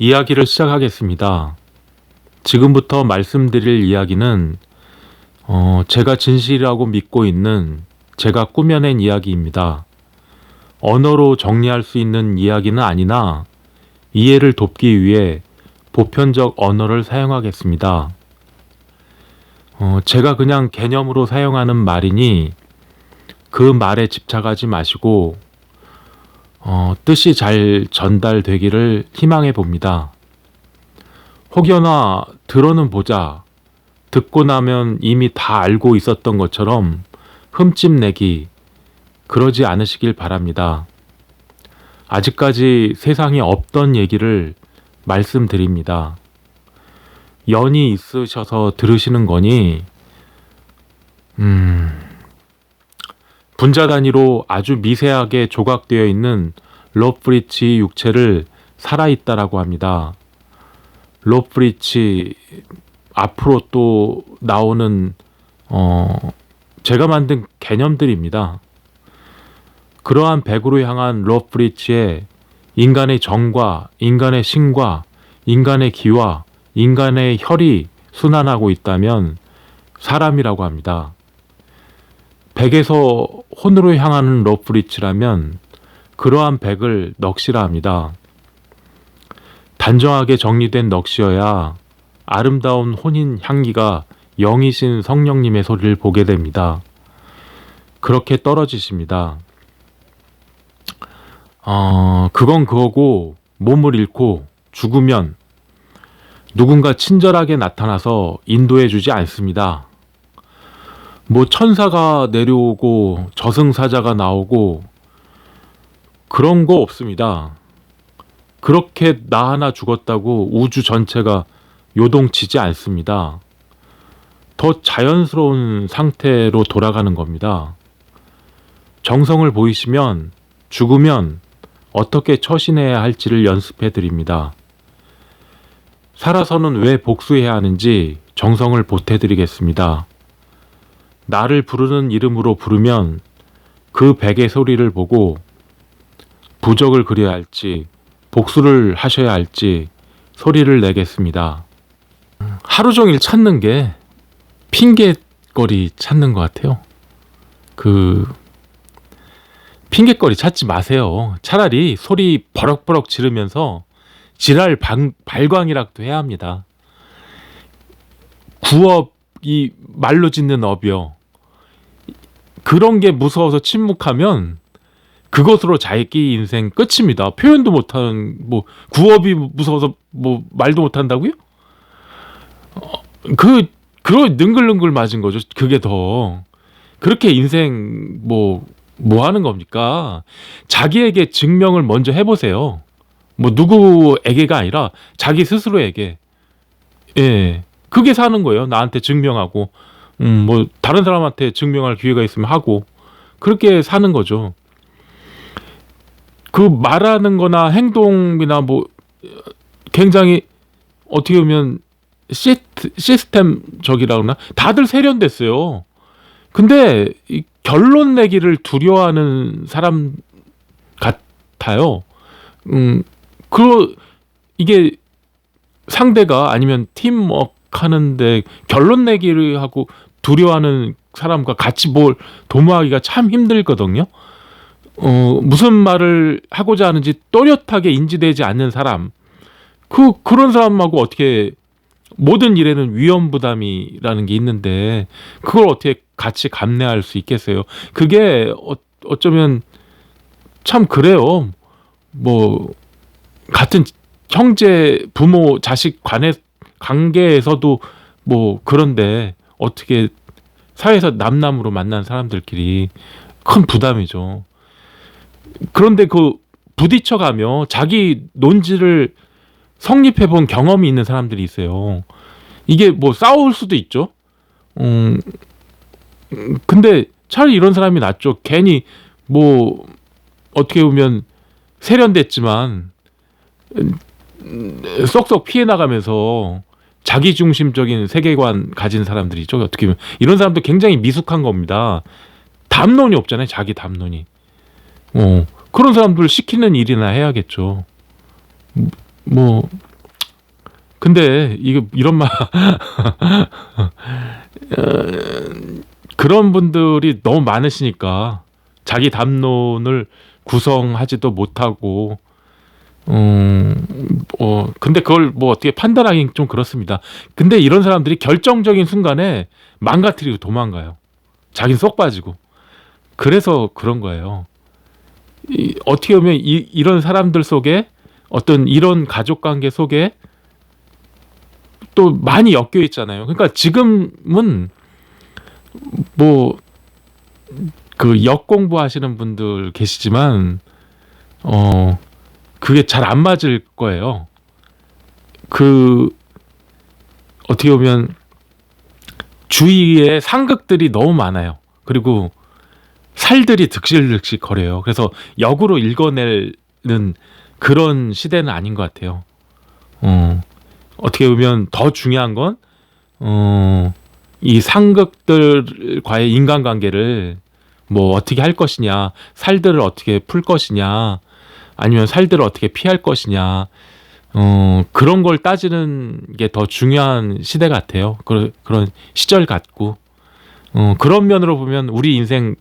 이야기를 시작하겠습니다. 지금부터 말씀드릴 이야기는 제가 진실이라고 믿고 있는 제가 꾸며낸 이야기입니다. 언어로 정리할 수 있는 이야기는 아니나 이해를 돕기 위해 보편적 언어를 사용하겠습니다. 제가 그냥 개념으로 사용하는 말이니 그 말에 집착하지 마시고 뜻이 잘 전달되기를 희망해 봅니다. 혹여나 들어는 보자, 듣고 나면 이미 다 알고 있었던 것처럼 흠집내기, 그러지 않으시길 바랍니다. 아직까지 세상에 없던 얘기를 말씀드립니다. 연이 있으셔서 들으시는 거니 분자 단위로 아주 미세하게 조각되어 있는 로프리치 육체를 살아있다라고 합니다. 로프리치 앞으로 또 나오는 제가 만든 개념들입니다. 그러한 백으로 향한 로프리치에 인간의 정과 인간의 신과 인간의 기와 인간의 혈이 순환하고 있다면 사람이라고 합니다. 백에서 혼으로 향하는 로프리치라면 그러한 백을 넋이라 합니다. 단정하게 정리된 넋이어야 아름다운 혼인 향기가 영이신 성령님의 소리를 보게 됩니다. 그렇게 떨어지십니다. 그건 그거고 몸을 잃고 죽으면 누군가 친절하게 나타나서 인도해 주지 않습니다. 뭐 천사가 내려오고 저승사자가 나오고 그런 거 없습니다. 그렇게 나 하나 죽었다고 우주 전체가 요동치지 않습니다. 더 자연스러운 상태로 돌아가는 겁니다. 정성을 보이시면 죽으면 어떻게 처신해야 할지를 연습해 드립니다. 살아서는 왜 복수해야 하는지 정성을 보태 드리겠습니다. 나를 부르는 이름으로 부르면 그 백의 소리를 보고 부적을 그려야 할지 복수를 하셔야 할지 소리를 내겠습니다. 하루 종일 찾는 게 핑계거리 찾는 것 같아요. 핑계거리 찾지 마세요. 차라리 소리 버럭버럭 지르면서 지랄 발광이라도 해야 합니다. 구업이 말로 짓는 업이요. 그런 게 무서워서 침묵하면 그것으로 자기 인생 끝입니다. 표현도 못하는 구업이 무서워서 말도 못한다고요? 그거 능글능글 맞은 거죠. 그게 더 그렇게 인생 뭐 하는 겁니까? 자기에게 증명을 먼저 해보세요. 누구에게가 아니라 자기 스스로에게. 예, 그게 사는 거예요. 나한테 증명하고 다른 사람한테 증명할 기회가 있으면 하고 그렇게 사는 거죠. 그 말하는 거나 행동이나 굉장히 어떻게 보면 시스템적이라 그러나 다들 세련됐어요. 근데 이 결론 내기를 두려워하는 사람 같아요. 이게 상대가 아니면 팀워크 하는데 결론 내기를 하고 두려워하는 사람과 같이 도모하기가 참 힘들거든요. 무슨 말을 하고자 하는지 또렷하게 인지되지 않는 사람, 그런 사람하고 어떻게 모든 일에는 위험 부담이라는 게 있는데 그걸 어떻게 같이 감내할 수 있겠어요? 그게 어쩌면 참 그래요. 같은 형제, 부모, 자식 관계에서도 그런데 어떻게 사회에서 남남으로 만난 사람들끼리 큰 부담이죠. 그런데 부딪혀가며 자기 논지를 성립해본 경험이 있는 사람들이 있어요. 이게 싸울 수도 있죠. 근데 차라리 이런 사람이 낫죠. 괜히 어떻게 보면 세련됐지만 쏙쏙 피해 나가면서 자기중심적인 세계관 가진 사람들이죠. 어떻게 보면 이런 사람도 굉장히 미숙한 겁니다. 담론이 없잖아요. 자기 담론이. 그런 사람들 시키는 일이나 해야겠죠. 근데 이거 이런 말 그런 분들이 너무 많으시니까 자기 담론을 구성하지도 못하고 근데 그걸 뭐 어떻게 판단하기 좀 그렇습니다. 근데 이런 사람들이 결정적인 순간에 망가뜨리고 도망가요. 자긴 쏙 빠지고. 그래서 그런 거예요. 어떻게 보면 이런 사람들 속에 어떤 이런 가족 관계 속에 또 많이 엮여 있잖아요. 그러니까 지금은 뭐 그 역공부 하시는 분들 계시지만 그게 잘 안 맞을 거예요. 그 어떻게 보면 주위에 상극들이 너무 많아요. 그리고 살들이 득실득실 거려요. 그래서 역으로 읽어내는 그런 시대는 아닌 것 같아요. 어떻게 보면 더 중요한 건 이 상극들과의 인간관계를 뭐 어떻게 할 것이냐, 살들을 어떻게 풀 것이냐, 아니면 살들을 어떻게 피할 것이냐, 그런 걸 따지는 게 더 중요한 시대 같아요. 그런 시절 같고, 그런 면으로 보면 우리 인생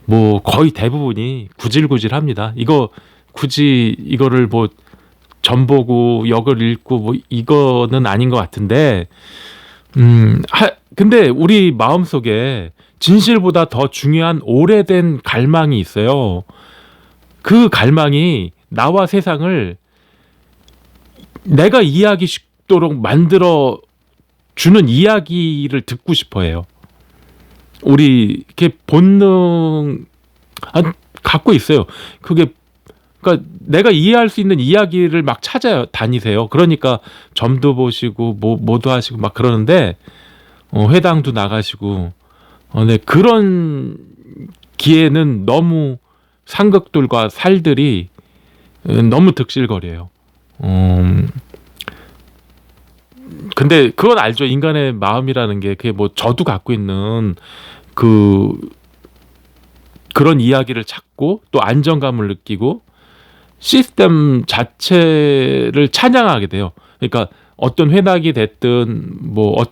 뭐 거의 대부분이 구질구질합니다. 이거 굳이 이거를 뭐 전보고 역을 읽고 뭐 이거는 아닌 것 같은데, 근데 우리 마음속에 진실보다 더 중요한 오래된 갈망이 있어요. 그 갈망이 나와 세상을 내가 이해하기 쉽도록 만들어 주는 이야기를 듣고 싶어 해요. 우리 이렇게 본능 갖고 있어요. 그러니까 내가 이해할 수 있는 이야기를 막 찾아 다니세요. 그러니까 점도 보시고 뭐도 하시고 막 그러는데 회당도 나가시고 네, 그런 기회는 너무 상극들과 살들이 너무 득실거려요. 근데 그건 알죠. 인간의 마음이라는 게 그게 뭐 저도 갖고 있는 그런 이야기를 찾고 또 안정감을 느끼고 시스템 자체를 찬양하게 돼요. 그러니까 어떤 회당이 됐든 뭐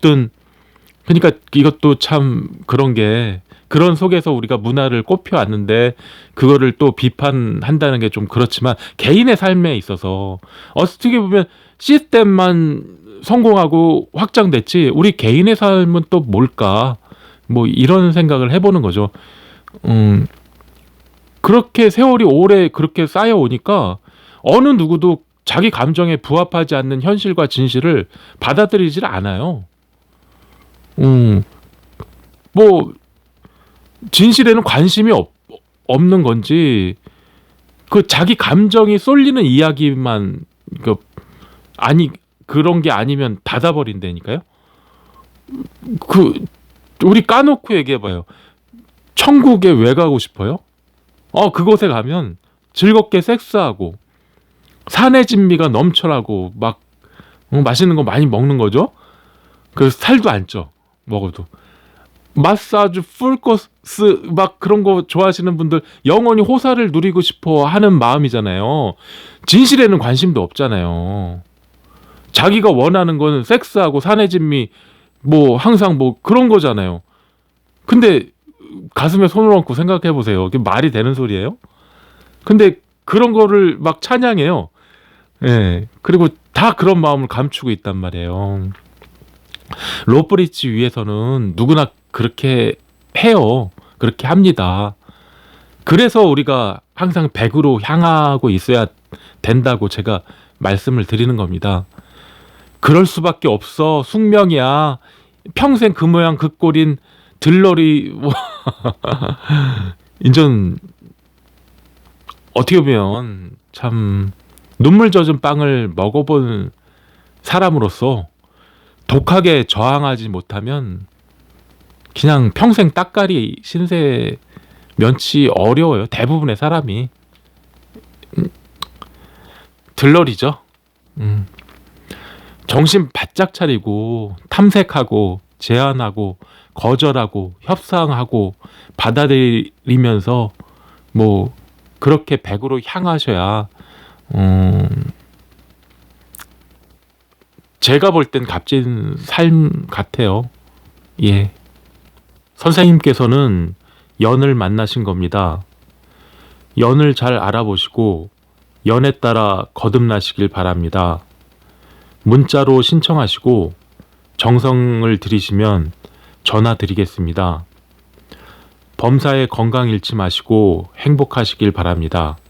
그러니까 이것도 참 그런 게 그런 속에서 우리가 문화를 꼽혀왔는데 그거를 또 비판한다는 게 좀 그렇지만 개인의 삶에 있어서 어떻게 보면 시스템만 성공하고 확장됐지 우리 개인의 삶은 또 뭘까 뭐 이런 생각을 해보는 거죠. 그렇게 세월이 오래 그렇게 쌓여오니까 어느 누구도 자기 감정에 부합하지 않는 현실과 진실을 받아들이질 않아요. 뭐 진실에는 관심이 없는 건지 그 자기 감정이 쏠리는 이야기만 그런 게 아니면 닫아버린다니까요. 우리 까놓고 얘기해봐요. 천국에 왜 가고 싶어요? 그곳에 가면 즐겁게 섹스하고 산의 진미가 넘쳐나고 막 맛있는 거 많이 먹는 거죠. 그래서 살도 안 쪄. 먹어도 마사지 풀코스 막 그런 거 좋아하시는 분들 영원히 호사를 누리고 싶어 하는 마음이잖아요. 진실에는 관심도 없잖아요. 자기가 원하는 거는 섹스하고 산의 진미 뭐 항상 뭐 그런 거잖아요. 근데 가슴에 손을 얹고 생각해 보세요. 그게 말이 되는 소리예요? 근데 그런 거를 막 찬양해요. 예. 그리고 다 그런 마음을 감추고 있단 말이에요. 로브리지 위에서는 누구나 그렇게 해요. 그렇게 합니다. 그래서 우리가 항상 100으로 향하고 있어야 된다고 제가 말씀을 드리는 겁니다. 그럴 수밖에 없어. 숙명이야. 평생 그 모양 그 꼴인 들러리 인전 어떻게 보면 참 눈물 젖은 빵을 먹어본 사람으로서 독하게 저항하지 못하면 그냥 평생 따까리 신세 면치 어려워요. 대부분의 사람이 들러리죠. 정신 바짝 차리고 탐색하고 제안하고 거절하고 협상하고 받아들이면서 뭐 그렇게 100으로 향하셔야 제가 볼 땐 값진 삶 같아요. 예. 선생님께서는 연을 만나신 겁니다. 연을 잘 알아보시고 연에 따라 거듭나시길 바랍니다. 문자로 신청하시고 정성을 들이시면 전화 드리겠습니다. 범사에 건강 잃지 마시고 행복하시길 바랍니다.